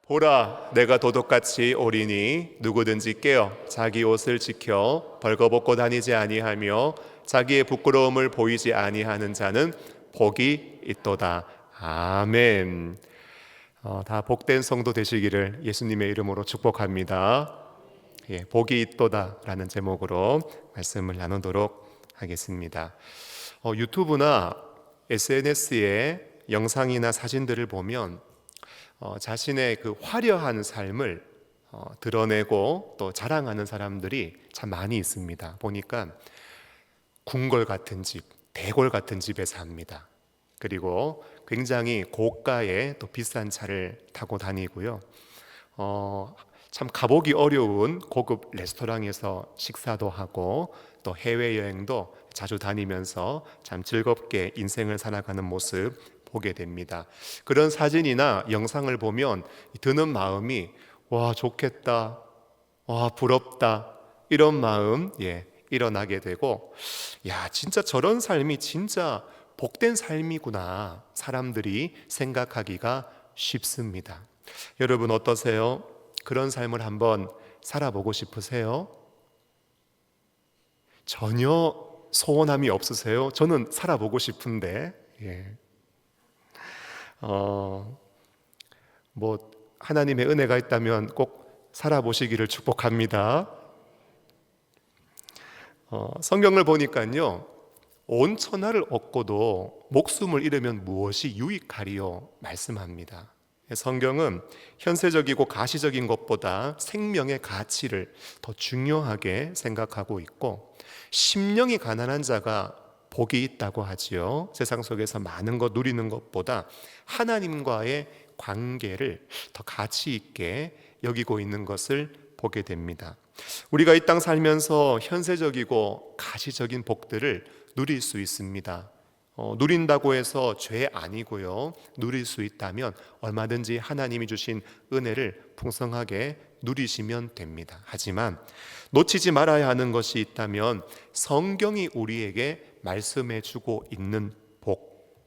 보라, 내가 도둑같이 오리니 누구든지 깨어 자기 옷을 지켜 벌거벗고 다니지 아니하며 자기의 부끄러움을 보이지 아니하는 자는 복이 있도다. 아멘. 다 복된 성도 되시기를 예수님의 이름으로 축복합니다. 복이 있도다라는 제목으로 말씀을 나누도록 하겠습니다. 유튜브나 SNS에 영상이나 사진들을 보면 자신의 그 화려한 삶을 드러내고 또 자랑하는 사람들이 참 많이 있습니다. 보니까 궁궐 같은 집, 대궐 같은 집에 삽니다. 그리고 굉장히 고가의 또 비싼 차를 타고 다니고요. 참 가보기 어려운 고급 레스토랑에서 식사도 하고 또 해외여행도 자주 다니면서 참 즐겁게 인생을 살아가는 모습 보게 됩니다. 그런 사진이나 영상을 보면 드는 마음이 와 좋겠다, 와 부럽다 이런 마음 일어나게 되고 야 진짜 저런 삶이 진짜 복된 삶이구나 사람들이 생각하기가 쉽습니다. 여러분 어떠세요? 그런 삶을 한번 살아보고 싶으세요? 전혀 소원함이 없으세요? 저는 살아보고 싶은데 뭐 하나님의 은혜가 있다면 꼭 살아보시기를 축복합니다. 성경을 보니까요 온 천하를 얻고도 목숨을 잃으면 무엇이 유익하리요 말씀합니다. 성경은 현세적이고 가시적인 것보다 생명의 가치를 더 중요하게 생각하고 있고 심령이 가난한 자가 복이 있다고 하지요. 세상 속에서 많은 것 누리는 것보다 하나님과의 관계를 더 가치 있게 여기고 있는 것을 보게 됩니다. 우리가 이 땅 살면서 현세적이고 가시적인 복들을 누릴 수 있습니다. 누린다고 해서 죄 아니고요. 누릴 수 있다면 얼마든지 하나님이 주신 은혜를 풍성하게 누리시면 됩니다. 하지만 놓치지 말아야 하는 것이 있다면 성경이 우리에게 말씀해 주고 있는 복,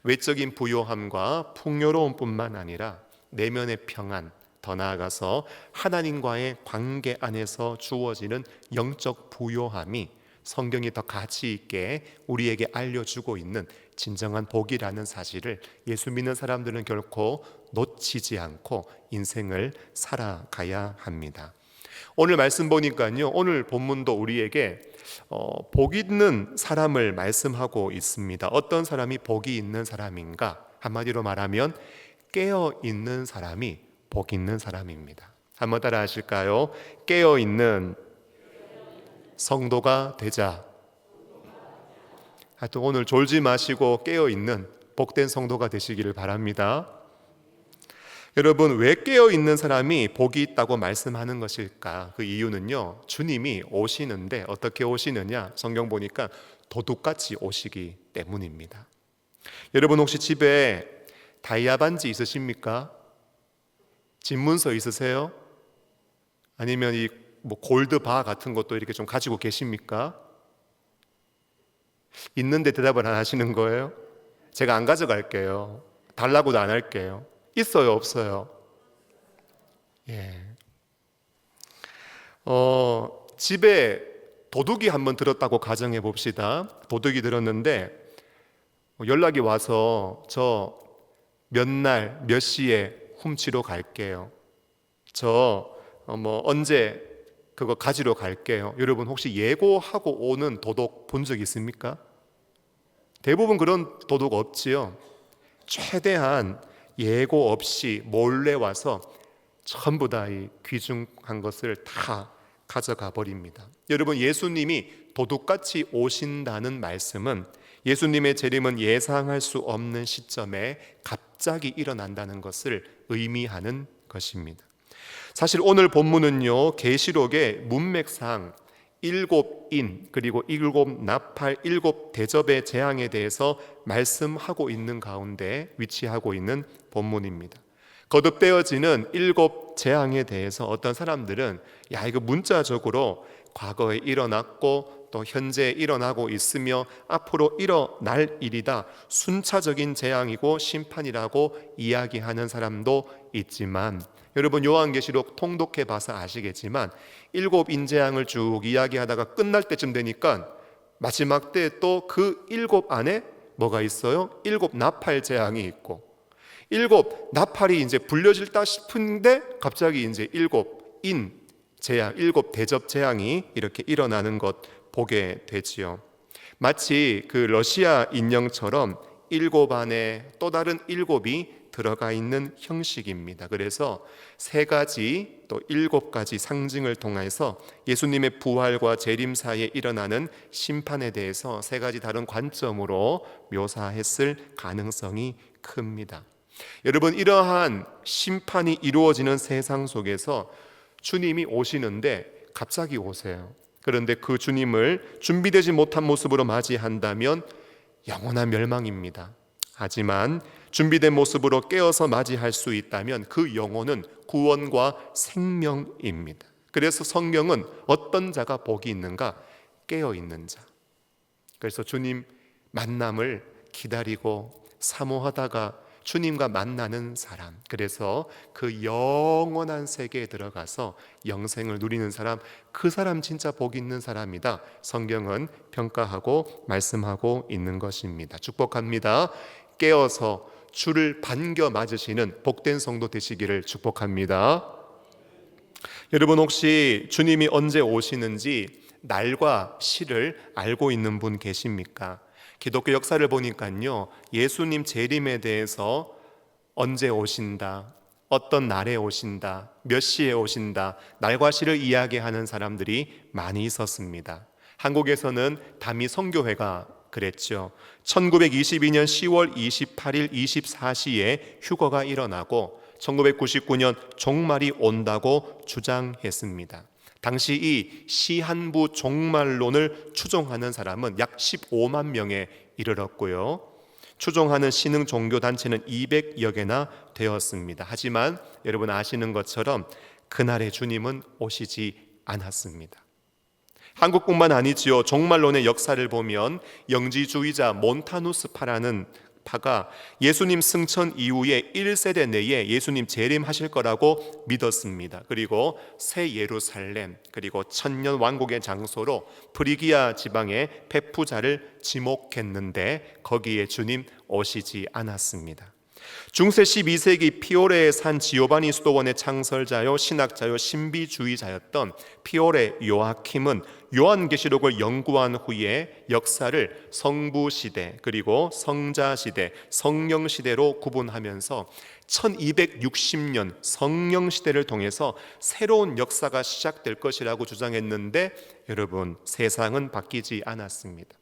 외적인 부요함과 풍요로움 뿐만 아니라 내면의 평안, 더 나아가서 하나님과의 관계 안에서 주어지는 영적 부요함이 성경이 더 가치 있게 우리에게 알려주고 있는 진정한 복이라는 사실을 예수 믿는 사람들은 결코 놓치지 않고 인생을 살아가야 합니다. 오늘 말씀 보니까요 오늘 본문도 우리에게 복 있는 사람을 말씀하고 있습니다. 어떤 사람이 복이 있는 사람인가? 한마디로 말하면 깨어 있는 사람이 복 있는 사람입니다. 한번 따라 하실까요? 깨어 있는 성도가 되자. 하여튼 오늘 졸지 마시고 깨어 있는 복된 성도가 되시기를 바랍니다. 여러분 왜 깨어 있는 사람이 복이 있다고 말씀하는 것일까? 그 이유는요 주님이 오시는데 어떻게 오시느냐? 성경 보니까 도둑같이 오시기 때문입니다. 여러분 혹시 집에 다이아 반지 있으십니까? 집문서 있으세요? 아니면 이 골드 바 같은 것도 이렇게 좀 가지고 계십니까? 있는데 대답을 안 하시는 거예요? 제가 안 가져갈게요. 달라고도 안 할게요. 있어요, 없어요? 집에 도둑이 한번 들었다고 가정해 봅시다. 도둑이 들었는데 연락이 와서 저 몇 날 몇 시에 훔치러 갈게요. 저 언제 그거 가지러 갈게요. 여러분 혹시 예고하고 오는 도둑 본 적 있습니까? 대부분 그런 도둑 없지요. 최대한 예고 없이 몰래 와서 전부 다 이 귀중한 것을 다 가져가 버립니다. 여러분 예수님이 도둑같이 오신다는 말씀은 예수님의 재림은 예상할 수 없는 시점에 갑자기 일어난다는 것을 의미하는 것입니다. 사실 오늘 본문은요 계시록의 문맥상 7인 그리고 7나팔 7대접의 재앙에 대해서 말씀하고 있는 가운데 위치하고 있는 본문입니다. 거듭되어지는 7재앙에 대해서 어떤 사람들은 야 이거 문자적으로 과거에 일어났고 또 현재 일어나고 있으며 앞으로 일어날 일이다, 순차적인 재앙이고 심판이라고 이야기하는 사람도 있지만, 여러분 요한계시록 통독해 봐서 아시겠지만 7 인재앙을 쭉 이야기하다가 끝날 때쯤 되니까 마지막 때 또 그 7 안에 뭐가 있어요? 7 나팔 재앙이 있고, 7 나팔이 이제 불려질다 싶은데 갑자기 이제 7 인 재앙, 7 대접 재앙이 이렇게 일어나는 것 보게 되지요. 마치 그 러시아 인형처럼 7 안에 또 다른 7이 들어가 있는 형식입니다. 그래서 3가지 또 7가지 상징을 통해서 예수님의 부활과 재림 사이에 일어나는 심판에 대해서 3가지 다른 관점으로 묘사했을 가능성이 큽니다. 여러분, 이러한 심판이 이루어지는 세상 속에서 주님이 오시는데 갑자기 오세요. 그런데 그 주님을 준비되지 못한 모습으로 맞이한다면 영원한 멸망입니다. 하지만 준비된 모습으로 깨어서 맞이할 수 있다면 그 영혼은 구원과 생명입니다. 그래서 성경은 어떤 자가 복이 있는가? 깨어있는 자. 그래서 주님 만남을 기다리고 사모하다가 주님과 만나는 사람, 그래서 그 영원한 세계에 들어가서 영생을 누리는 사람, 그 사람 진짜 복 있는 사람이다, 성경은 평가하고 말씀하고 있는 것입니다. 축복합니다. 깨어서 주를 반겨 맞으시는 복된 성도 되시기를 축복합니다. 여러분, 혹시 주님이 언제 오시는지 날과 시를 알고 있는 분 계십니까? 기독교 역사를 보니까요, 예수님 재림에 대해서 언제 오신다, 어떤 날에 오신다, 몇 시에 오신다, 날과 시를 이야기하는 사람들이 많이 있었습니다. 한국에서는 다미 선교회가 그랬죠. 1922년 10월 28일 24시에 휴거가 일어나고 1999년 종말이 온다고 주장했습니다. 당시 이 시한부 종말론을 추종하는 사람은 약 15만 명에 이르렀고요. 추종하는 신흥 종교 단체는 200여 개나 되었습니다. 하지만 여러분 아시는 것처럼 그날의 주님은 오시지 않았습니다. 한국뿐만 아니지요. 종말론의 역사를 보면 영지주의자 몬타누스파라는 파가 예수님 승천 이후에 1세대 내에 예수님 재림하실 거라고 믿었습니다. 그리고 새 예루살렘, 그리고 천년 왕국의 장소로 프리기아 지방의 페푸자를 지목했는데 거기에 주님 오시지 않았습니다. 중세 12세기 피오레의 산 지오바니 수도원의 창설자요 신학자요 신비주의자였던 피오레 요아킴은 요한계시록을 연구한 후에 역사를 성부시대, 그리고 성자시대, 성령시대로 구분하면서 1260년 성령시대를 통해서 새로운 역사가 시작될 것이라고 주장했는데 여러분, 세상은 바뀌지 않았습니다.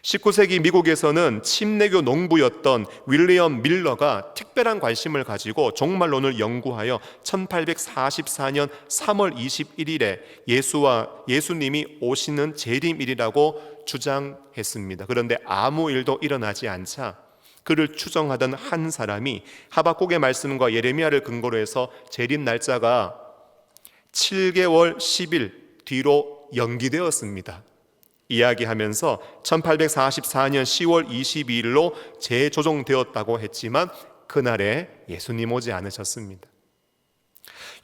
19세기 미국에서는 침례교 농부였던 윌리엄 밀러가 특별한 관심을 가지고 종말론을 연구하여 1844년 3월 21일에 예수님이 오시는 재림일이라고 주장했습니다. 그런데 아무 일도 일어나지 않자 그를 추정하던 한 사람이 하박국의 말씀과 예레미야를 근거로 해서 재림 날짜가 7개월 10일 뒤로 연기되었습니다. 이야기하면서 1844년 10월 22일로 재조정되었다고 했지만 그날에 예수님 오지 않으셨습니다.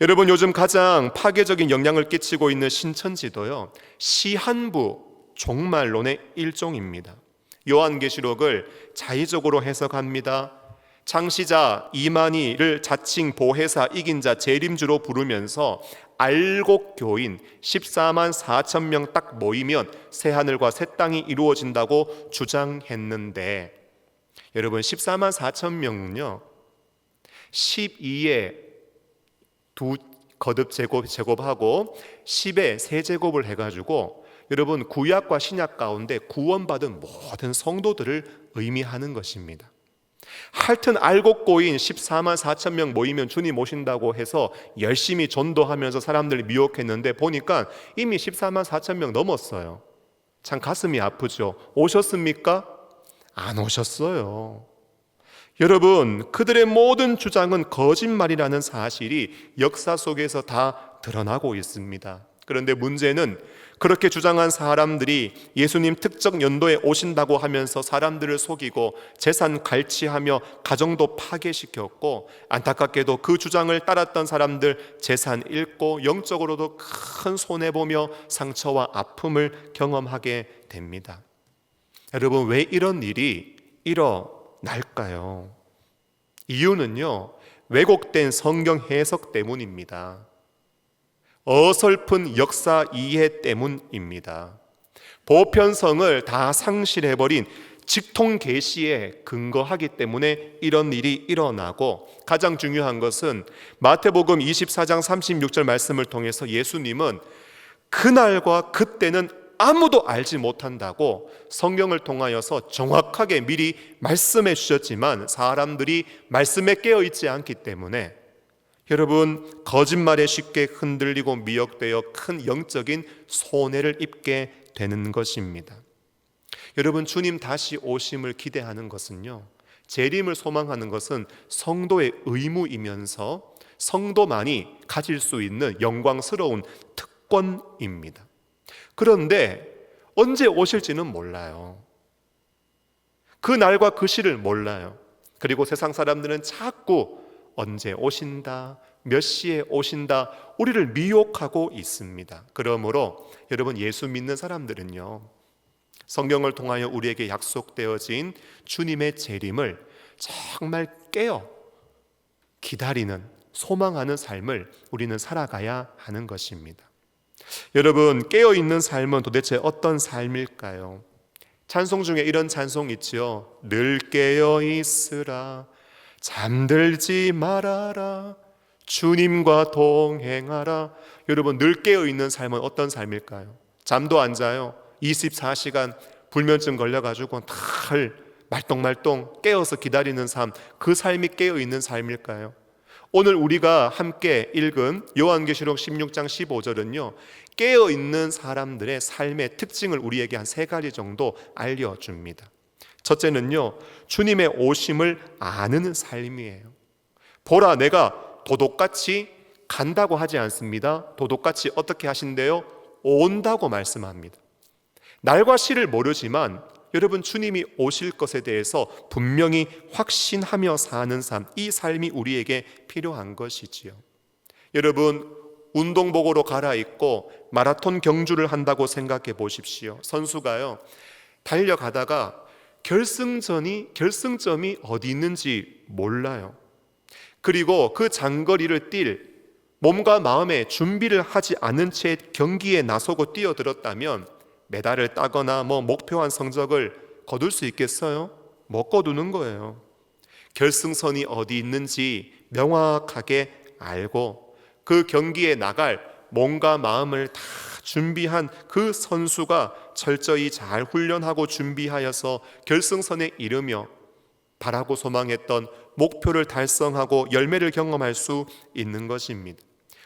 여러분, 요즘 가장 파괴적인 영향을 끼치고 있는 신천지도요, 시한부 종말론의 일종입니다. 요한계시록을 자의적으로 해석합니다. 창시자 이만희를 자칭 보혜사 이긴 자 재림주로 부르면서 알곡교인 14만 4천 명 딱 모이면 새하늘과 새 땅이 이루어진다고 주장했는데 여러분, 14만 4천 명은요 12에 2 거듭 제곱하고 10에 3제곱을 해가지고 여러분 구약과 신약 가운데 구원받은 모든 성도들을 의미하는 것입니다. 하여튼 알곡고인 14만 4천 명 모이면 주님 오신다고 해서 열심히 전도하면서 사람들을 미혹했는데 보니까 이미 14만 4천 명 넘었어요. 참 가슴이 아프죠. 오셨습니까? 안 오셨어요. 여러분, 그들의 모든 주장은 거짓말이라는 사실이 역사 속에서 다 드러나고 있습니다. 그런데 문제는 그렇게 주장한 사람들이 예수님 특정 연도에 오신다고 하면서 사람들을 속이고 재산 갈취하며 가정도 파괴시켰고, 안타깝게도 그 주장을 따랐던 사람들 재산 잃고 영적으로도 큰 손해보며 상처와 아픔을 경험하게 됩니다. 여러분, 왜 이런 일이 일어날까요? 이유는요, 왜곡된 성경 해석 때문입니다. 어설픈 역사 이해 때문입니다. 보편성을 다 상실해버린 직통 계시에 근거하기 때문에 이런 일이 일어나고, 가장 중요한 것은 마태복음 24장 36절 말씀을 통해서 예수님은 그날과 그때는 아무도 알지 못한다고 성경을 통하여서 정확하게 미리 말씀해 주셨지만, 사람들이 말씀에 깨어있지 않기 때문에 여러분, 거짓말에 쉽게 흔들리고 미혹되어 큰 영적인 손해를 입게 되는 것입니다. 여러분, 주님 다시 오심을 기대하는 것은요, 재림을 소망하는 것은 성도의 의무이면서 성도만이 가질 수 있는 영광스러운 특권입니다. 그런데 언제 오실지는 몰라요. 그 날과 그 시를 몰라요. 그리고 세상 사람들은 자꾸 언제 오신다, 몇 시에 오신다, 우리를 미혹하고 있습니다. 그러므로 여러분, 예수 믿는 사람들은요, 성경을 통하여 우리에게 약속되어진 주님의 재림을 정말 깨어 기다리는, 소망하는 삶을 우리는 살아가야 하는 것입니다. 여러분, 깨어있는 삶은 도대체 어떤 삶일까요? 찬송 중에 이런 찬송 있죠. 늘 깨어있으라, 잠들지 말아라, 주님과 동행하라. 여러분, 늘 깨어있는 삶은 어떤 삶일까요? 잠도 안 자요. 24시간 불면증 걸려가지고 늘 말똥말똥 깨어서 기다리는 삶, 그 삶이 깨어있는 삶일까요? 오늘 우리가 함께 읽은 요한계시록 16장 15절은요, 깨어있는 사람들의 삶의 특징을 우리에게 한 3가지 정도 알려줍니다. 첫째는요, 주님의 오심을 아는 삶이에요. 보라, 내가 도둑같이 간다고 하지 않습니다. 도둑같이 어떻게 하신대요? 온다고 말씀합니다. 날과 시를 모르지만 여러분, 주님이 오실 것에 대해서 분명히 확신하며 사는 삶, 이 삶이 우리에게 필요한 것이지요. 여러분, 운동복으로 갈아입고 마라톤 경주를 한다고 생각해 보십시오. 선수가요, 달려가다가 결승점이 어디 있는지 몰라요. 그리고 그 장거리를 뛸 몸과 마음의 준비를 하지 않은 채 경기에 나서고 뛰어들었다면 메달을 따거나 목표한 성적을 거둘 수 있겠어요? 못 거두는 거예요. 결승선이 어디 있는지 명확하게 알고 그 경기에 나갈 몸과 마음을 다 준비한 그 선수가 철저히 잘 훈련하고 준비하여서 결승선에 이르며 바라고 소망했던 목표를 달성하고 열매를 경험할 수 있는 것입니다.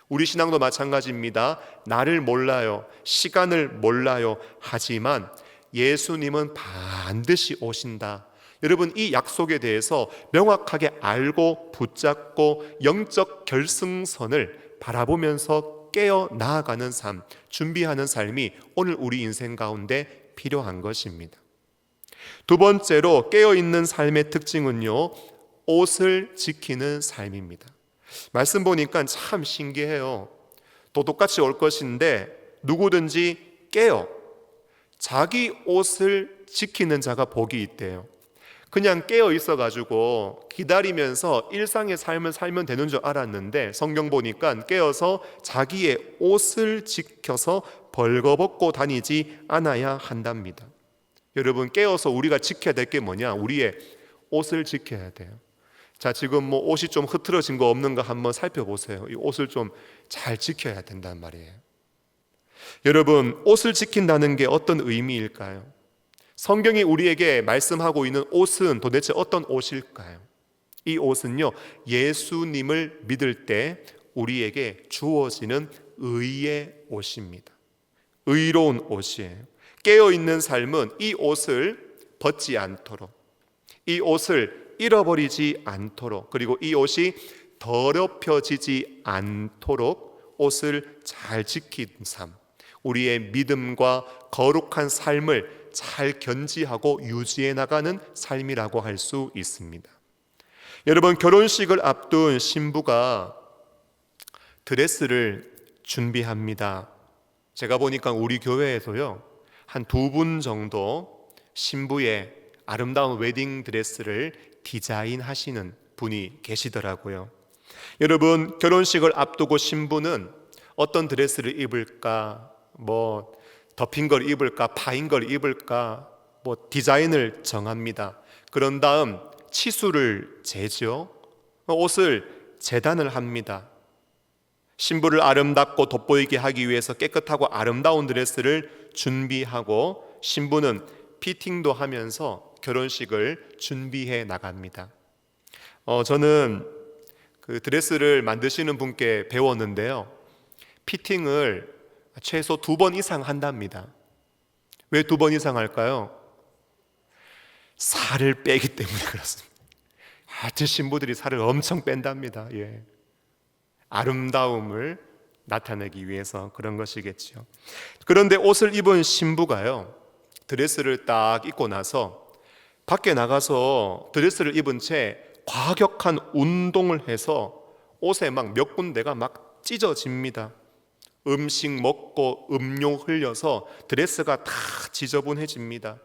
우리 신앙도 마찬가지입니다. 나를 몰라요, 시간을 몰라요, 하지만 예수님은 반드시 오신다. 여러분, 이 약속에 대해서 명확하게 알고 붙잡고 영적 결승선을 바라보면서 깨어 나아가는 삶, 준비하는 삶이 오늘 우리 인생 가운데 필요한 것입니다. 두 번째로 깨어있는 삶의 특징은요, 옷을 지키는 삶입니다. 말씀 보니까 참 신기해요. 도둑같이 올 것인데 누구든지 깨어 자기 옷을 지키는 자가 복이 있대요. 그냥 깨어 있어가지고 기다리면서 일상의 삶을 살면 되는 줄 알았는데, 성경 보니까 깨어서 자기의 옷을 지켜서 벌거벗고 다니지 않아야 한답니다. 여러분, 깨어서 우리가 지켜야 될 게 뭐냐? 우리의 옷을 지켜야 돼요. 자, 지금 옷이 좀 흐트러진 거 없는가 한번 살펴보세요. 이 옷을 좀 잘 지켜야 된단 말이에요. 여러분, 옷을 지킨다는 게 어떤 의미일까요? 성경이 우리에게 말씀하고 있는 옷은 도대체 어떤 옷일까요? 이 옷은요, 예수님을 믿을 때 우리에게 주어지는 의의 옷입니다. 의로운 옷이에요. 깨어있는 삶은 이 옷을 벗지 않도록, 이 옷을 잃어버리지 않도록, 그리고 이 옷이 더럽혀지지 않도록 옷을 잘 지키는 삶, 우리의 믿음과 거룩한 삶을 잘 견지하고 유지해 나가는 삶이라고 할 수 있습니다. 여러분, 결혼식을 앞둔 신부가 드레스를 준비합니다. 제가 보니까 우리 교회에서요, 한 2분 정도 신부의 아름다운 웨딩 드레스를 디자인하시는 분이 계시더라고요. 여러분, 결혼식을 앞두고 신부는 어떤 드레스를 입을까, 덮인 걸 입을까, 파인 걸 입을까, 디자인을 정합니다. 그런 다음 치수를 재죠. 옷을 재단을 합니다. 신부를 아름답고 돋보이게 하기 위해서 깨끗하고 아름다운 드레스를 준비하고 신부는 피팅도 하면서 결혼식을 준비해 나갑니다. 저는 그 드레스를 만드시는 분께 배웠는데요, 피팅을 최소 2번 이상 한답니다. 왜 2번 이상 할까요? 살을 빼기 때문에 그렇습니다. 하여튼 신부들이 살을 엄청 뺀답니다. 예. 아름다움을 나타내기 위해서 그런 것이겠죠. 그런데 옷을 입은 신부가요, 드레스를 딱 입고 나서 밖에 나가서 드레스를 입은 채 과격한 운동을 해서 옷에 막 몇 군데가 막 찢어집니다. 음식 먹고 음료 흘려서 드레스가 다 지저분해집니다.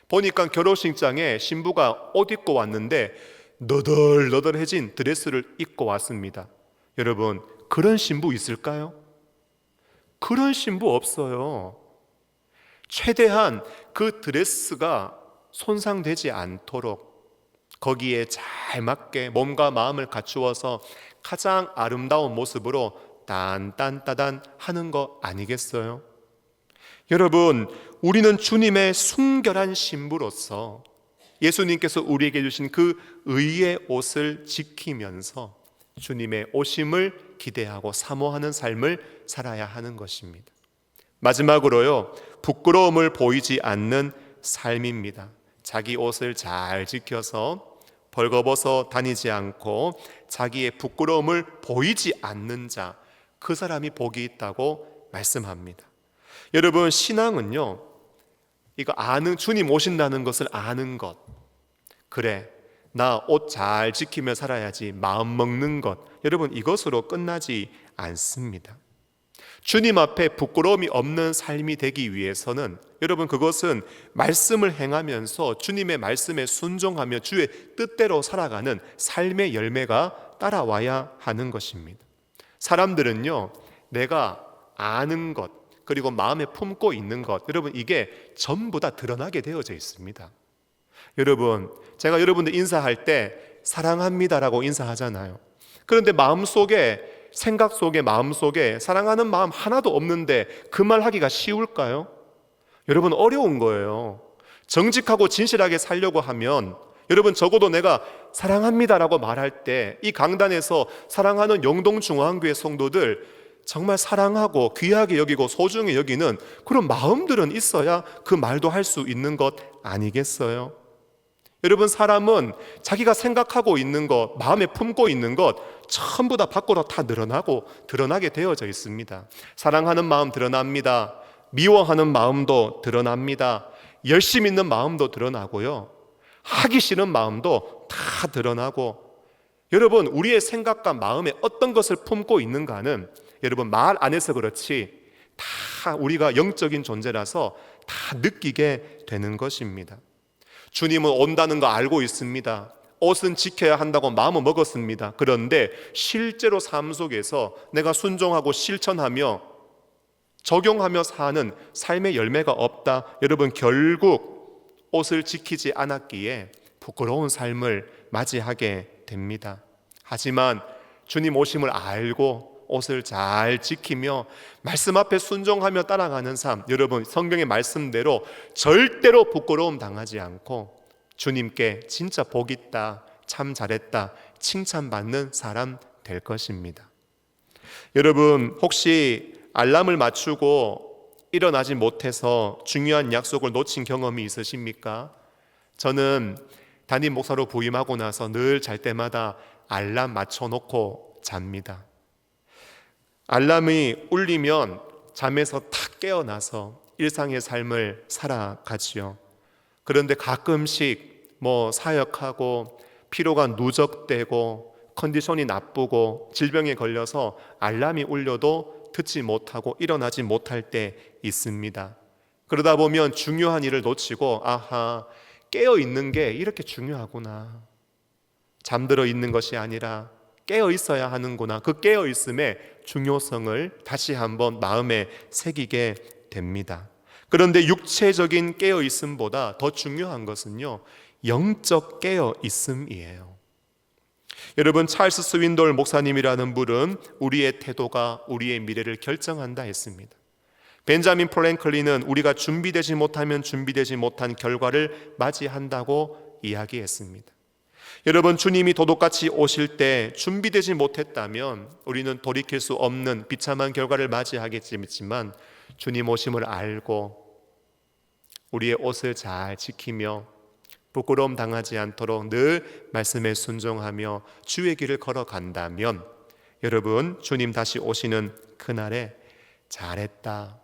보니까 결혼식장에 신부가 옷 입고 왔는데 너덜너덜해진 드레스를 입고 왔습니다. 여러분, 그런 신부 있을까요? 그런 신부 없어요. 최대한 그 드레스가 손상되지 않도록 거기에 잘 맞게 몸과 마음을 갖추어서 가장 아름다운 모습으로 딴딴따단 하는 거 아니겠어요? 여러분, 우리는 주님의 순결한 신부로서 예수님께서 우리에게 주신 그 의의 옷을 지키면서 주님의 오심을 기대하고 사모하는 삶을 살아야 하는 것입니다. 마지막으로요, 부끄러움을 보이지 않는 삶입니다. 자기 옷을 잘 지켜서 벌거벗어 다니지 않고 자기의 부끄러움을 보이지 않는 자, 그 사람이 복이 있다고 말씀합니다. 여러분, 신앙은요, 이거 주님 오신다는 것을 아는 것, 그래 나 옷 잘 지키며 살아야지 마음 먹는 것, 여러분, 이것으로 끝나지 않습니다. 주님 앞에 부끄러움이 없는 삶이 되기 위해서는 여러분, 그것은 말씀을 행하면서 주님의 말씀에 순종하며 주의 뜻대로 살아가는 삶의 열매가 따라와야 하는 것입니다. 사람들은요, 내가 아는 것 그리고 마음에 품고 있는 것, 여러분, 이게 전부 다 드러나게 되어져 있습니다. 여러분, 제가 여러분들 인사할 때 사랑합니다라고 인사하잖아요. 그런데 마음속에, 생각 속에, 마음속에 사랑하는 마음 하나도 없는데 그 말 하기가 쉬울까요? 여러분, 어려운 거예요. 정직하고 진실하게 살려고 하면 여러분, 적어도 내가 사랑합니다라고 말할 때 이 강단에서 사랑하는 영동중앙교회 성도들 정말 사랑하고 귀하게 여기고 소중히 여기는 그런 마음들은 있어야 그 말도 할 수 있는 것 아니겠어요? 여러분, 사람은 자기가 생각하고 있는 것, 마음에 품고 있는 것 전부 다 밖으로 다 드러나게 되어져 있습니다. 사랑하는 마음 드러납니다. 미워하는 마음도 드러납니다. 열심 있는 마음도 드러나고요, 하기 싫은 마음도 다 드러나고, 여러분, 우리의 생각과 마음에 어떤 것을 품고 있는가는 여러분, 말 안 해서 그렇지 다 우리가 영적인 존재라서 다 느끼게 되는 것입니다. 주님은 온다는 거 알고 있습니다. 옷은 지켜야 한다고 마음을 먹었습니다. 그런데 실제로 삶 속에서 내가 순종하고 실천하며 적용하며 사는 삶의 열매가 없다. 여러분, 결국 옷을 지키지 않았기에 부끄러운 삶을 맞이하게 됩니다. 하지만 주님 오심을 알고 옷을 잘 지키며 말씀 앞에 순종하며 따라가는 삶, 여러분, 성경의 말씀대로 절대로 부끄러움 당하지 않고 주님께 진짜 복 있다, 참 잘했다 칭찬받는 사람 될 것입니다. 여러분, 혹시 알람을 맞추고 일어나지 못해서 중요한 약속을 놓친 경험이 있으십니까? 저는 담임 목사로 부임하고 나서 늘 잘 때마다 알람 맞춰놓고 잡니다. 알람이 울리면 잠에서 탁 깨어나서 일상의 삶을 살아가지요. 그런데 가끔씩 사역하고 피로가 누적되고 컨디션이 나쁘고 질병에 걸려서 알람이 울려도 듣지 못하고 일어나지 못할 때 있습니다. 그러다 보면 중요한 일을 놓치고 아하, 깨어 있는 게 이렇게 중요하구나. 잠들어 있는 것이 아니라 깨어 있어야 하는구나. 그 깨어 있음의 중요성을 다시 한번 마음에 새기게 됩니다. 그런데 육체적인 깨어 있음보다 더 중요한 것은요, 영적 깨어 있음이에요. 여러분, 찰스 스윈돌 목사님이라는 분은 우리의 태도가 우리의 미래를 결정한다 했습니다. 벤자민 프랭클린은 우리가 준비되지 못하면 준비되지 못한 결과를 맞이한다고 이야기했습니다. 여러분, 주님이 도둑같이 오실 때 준비되지 못했다면 우리는 돌이킬 수 없는 비참한 결과를 맞이하겠지만, 주님 오심을 알고 우리의 옷을 잘 지키며 부끄러움 당하지 않도록 늘 말씀에 순종하며 주의 길을 걸어간다면, 여러분, 주님 다시 오시는 그날에 잘했다,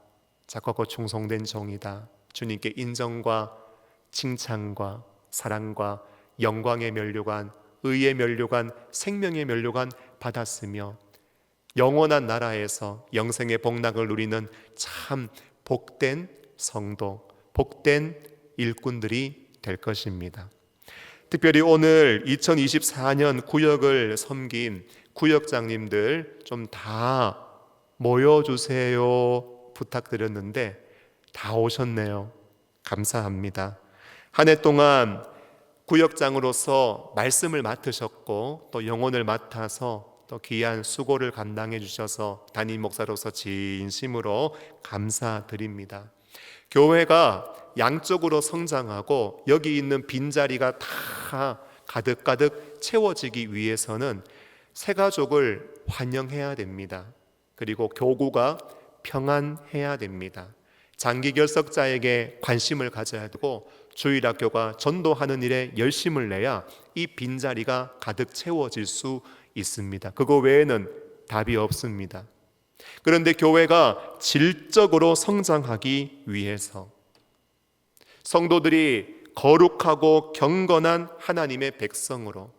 착하고 충성된 종이다, 주님께 인정과 칭찬과 사랑과 영광의 면류관, 의의 면류관, 생명의 면류관 받았으며 영원한 나라에서 영생의 복락을 누리는 참 복된 성도, 복된 일꾼들이 될 것입니다. 특별히 오늘 2024년 구역을 섬긴 구역장님들 좀 다 모여주세요 부탁드렸는데 다 오셨네요. 감사합니다. 한 해 동안 구역장으로서 말씀을 맡으셨고 또 영혼을 맡아서 또 귀한 수고를 감당해 주셔서 담임 목사로서 진심으로 감사드립니다. 교회가 양쪽으로 성장하고 여기 있는 빈자리가 다 가득가득 채워지기 위해서는 새 가족을 환영해야 됩니다. 그리고 교구가 평안해야 됩니다. 장기 결석자에게 관심을 가져야 되고 주일학교가 전도하는 일에 열심을 내야 이 빈자리가 가득 채워질 수 있습니다. 그거 외에는 답이 없습니다. 그런데 교회가 질적으로 성장하기 위해서 성도들이 거룩하고 경건한 하나님의 백성으로,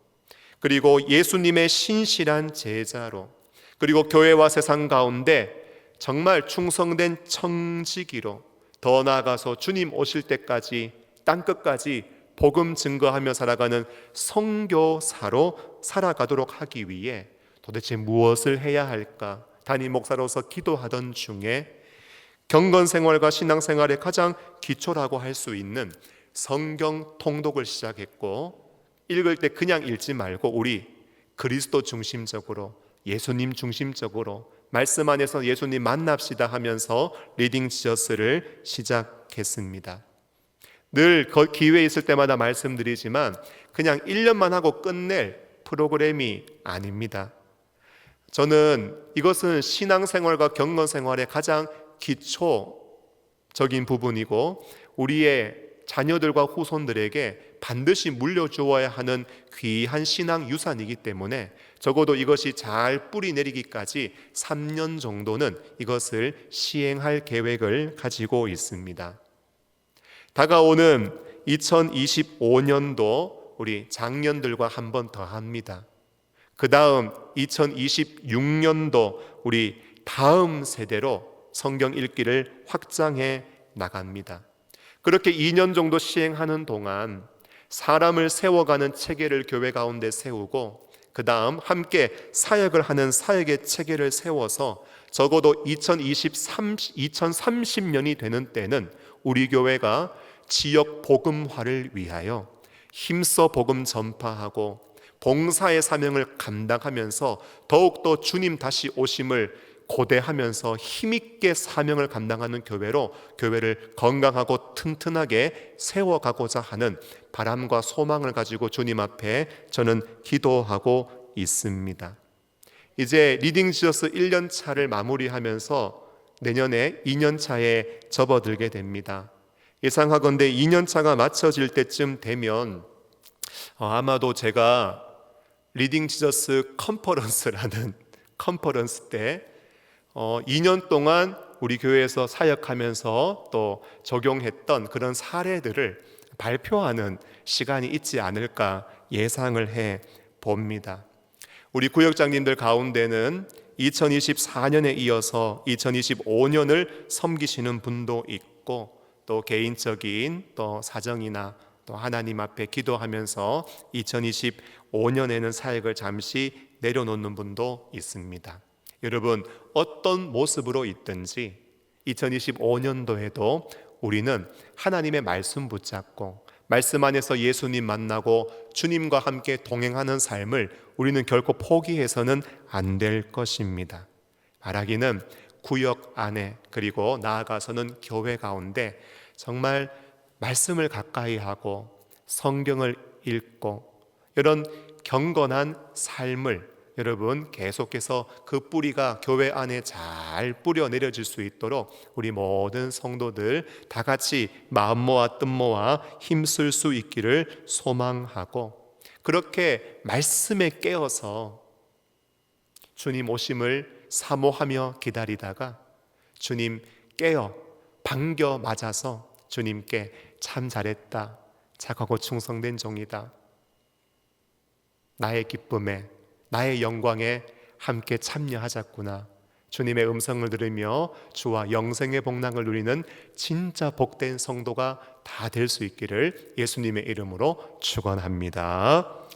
그리고 예수님의 신실한 제자로, 그리고 교회와 세상 가운데 정말 충성된 청지기로, 더 나아가서 주님 오실 때까지 땅끝까지 복음 증거하며 살아가는 선교사로 살아가도록 하기 위해 도대체 무엇을 해야 할까? 담임 목사로서 기도하던 중에 경건생활과 신앙생활의 가장 기초라고 할 수 있는 성경 통독을 시작했고, 읽을 때 그냥 읽지 말고 우리 그리스도 중심적으로, 예수님 중심적으로 말씀 안에서 예수님 만납시다 하면서 리딩 지저스를 시작했습니다. 늘 기회 있을 때마다 말씀드리지만 그냥 1년만 하고 끝낼 프로그램이 아닙니다. 저는 이것은 신앙생활과 경건생활의 가장 기초적인 부분이고 우리의 자녀들과 후손들에게 반드시 물려주어야 하는 귀한 신앙 유산이기 때문에 적어도 이것이 잘 뿌리 내리기까지 3년 정도는 이것을 시행할 계획을 가지고 있습니다. 다가오는 2025년도 우리 장년들과 한 번 더 합니다. 그 다음 2026년도 우리 다음 세대로 성경 읽기를 확장해 나갑니다. 그렇게 2년 정도 시행하는 동안 사람을 세워가는 체계를 교회 가운데 세우고, 그 다음 함께 사역을 하는 사역의 체계를 세워서 적어도 2030년이 되는 때는 우리 교회가 지역 복음화를 위하여 힘써 복음 전파하고 봉사의 사명을 감당하면서 더욱더 주님 다시 오심을 고대하면서 힘있게 사명을 감당하는 교회로 교회를 건강하고 튼튼하게 세워가고자 하는 바람과 소망을 가지고 주님 앞에 저는 기도하고 있습니다. 이제 리딩 지저스 1년 차를 마무리하면서 내년에 2년 차에 접어들게 됩니다. 예상하건대 2년 차가 맞춰질 때쯤 되면 아마도 제가 리딩 지저스 컨퍼런스라는 컨퍼런스 때 2년 동안 우리 교회에서 사역하면서 또 적용했던 그런 사례들을 발표하는 시간이 있지 않을까 예상을 해 봅니다. 우리 구역장님들 가운데는 2024년에 이어서 2025년을 섬기시는 분도 있고, 또 개인적인 또 사정이나 또 하나님 앞에 기도하면서 2025년에는 사역을 잠시 내려놓는 분도 있습니다. 여러분, 어떤 모습으로 있든지 2025년도에도 우리는 하나님의 말씀 붙잡고 말씀 안에서 예수님 만나고 주님과 함께 동행하는 삶을 우리는 결코 포기해서는 안 될 것입니다. 바라기는 구역 안에, 그리고 나아가서는 교회 가운데 정말 말씀을 가까이 하고 성경을 읽고 이런 경건한 삶을 여러분 계속해서 그 뿌리가 교회 안에 잘 뿌려 내려질 수 있도록 우리 모든 성도들 다 같이 마음 모아 뜻 모아 힘쓸 수 있기를 소망하고, 그렇게 말씀에 깨어서 주님 오심을 사모하며 기다리다가 주님 깨어 반겨 맞아서 주님께 참 잘했다, 착하고 충성된 종이다, 나의 기쁨에 나의 영광에 함께 참여하자꾸나, 주님의 음성을 들으며 주와 영생의 복락을 누리는 진짜 복된 성도가 다 될 수 있기를 예수님의 이름으로 축원합니다.